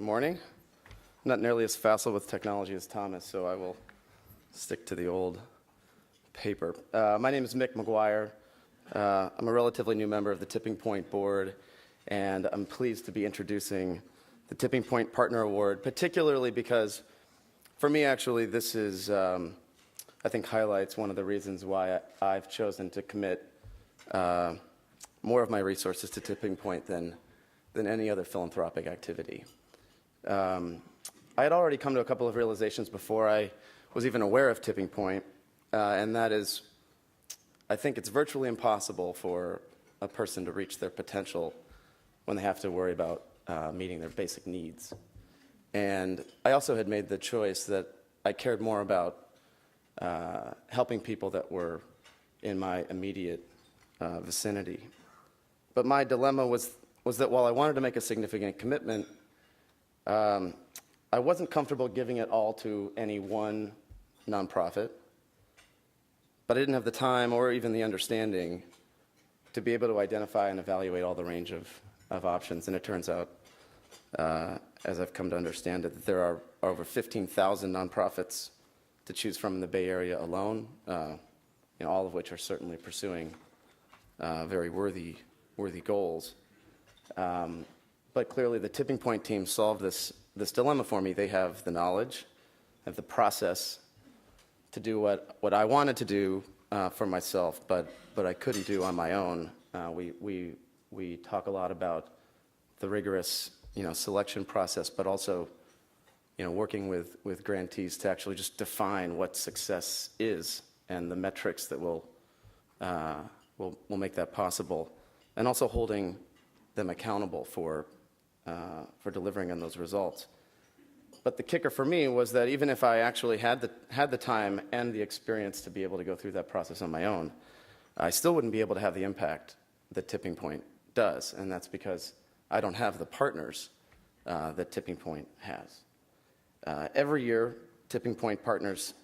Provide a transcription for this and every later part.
Good morning. I'm not nearly as facile with technology as Thomas, so I will stick to the old paper. My name is Mick McGuier. I'm a relatively new member of the Tipping Point board, and I'm pleased to be introducing the Tipping Point Partner Award, particularly because, for me, actually, this is, I think, highlights one of the reasons why I've chosen to commit more of my resources to Tipping Point than any other philanthropic activity. I had already come to a couple of realizations before I was even aware of Tipping Point, and that is, I think it's virtually impossible for a person to reach their potential when they have to worry about meeting their basic needs. And I also had made the choice that I cared more about helping people that were in my immediate vicinity. But my dilemma was that while I wanted to make a significant commitment, I wasn't comfortable giving it all to any one nonprofit, but I didn't have the time or even the understanding to be able to identify and evaluate all the range of options. And it turns out, as I've come to understand it, that there are over 15,000 nonprofits to choose from in the Bay Area alone, all of which are certainly pursuing very worthy goals. But clearly, the Tipping Point team solved this dilemma for me. They have the knowledge, have the process to do what I wanted to do for myself, but I couldn't do on my own. We talk a lot about the rigorous selection process, but also working with grantees to actually just define what success is and the metrics that will make that possible, and also holding them accountable for delivering on those results. But the kicker for me was that even if I actually had the time and the experience to be able to go through that process on my own, I still wouldn't be able to have the impact that Tipping Point does, and that's because I don't have the partners that Tipping Point has. Every year, Tipping Point partners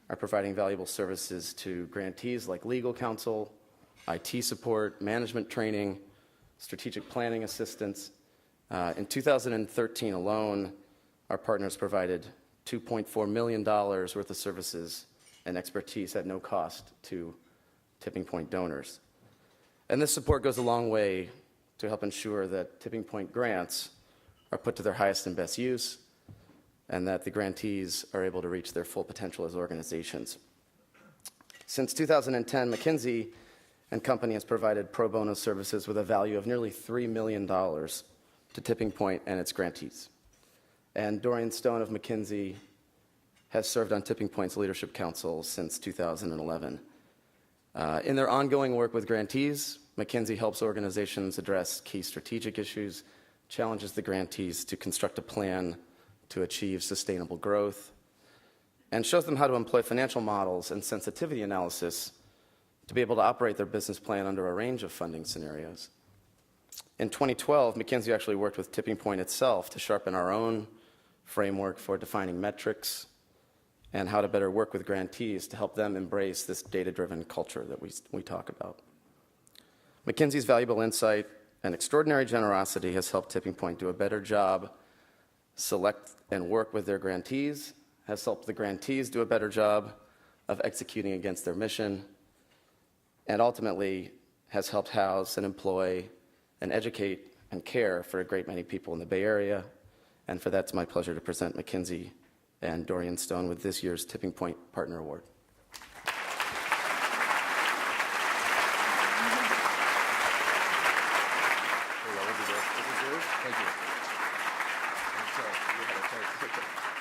are providing valuable services to grantees like legal counsel, IT support, management training, strategic planning assistance. In 2013 alone, our partners provided $2.4 million worth of services and expertise at no cost to Tipping Point donors. And this support goes a long way to help ensure that Tipping Point grants are put to their highest and best use, and that the grantees are able to reach their full potential as organizations. Since 2010, McKinsey & Company has provided pro bono services with a value of nearly $3 million to Tipping Point and its grantees. And Dorian Stone of McKinsey has served on Tipping Point's Leadership Council since 2011. In their ongoing work with grantees, McKinsey helps organizations address key strategic issues, challenges the grantees to construct a plan to achieve sustainable growth, and shows them how to employ financial models and sensitivity analysis to be able to operate their business plan under a range of funding scenarios. In 2012, McKinsey actually worked with Tipping Point itself to sharpen our own framework for defining metrics and how to better work with grantees to help them embrace this data-driven culture that we talk about. McKinsey's valuable insight and extraordinary generosity has helped Tipping Point do a better job select and work with their grantees, has helped the grantees do a better job of executing against their mission, and ultimately has helped house and employ and educate and care for a great many people in the Bay Area. And for that, it's my pleasure to present McKinsey and Dorian Stone with this year's Tipping Point Partner Award. Thank you.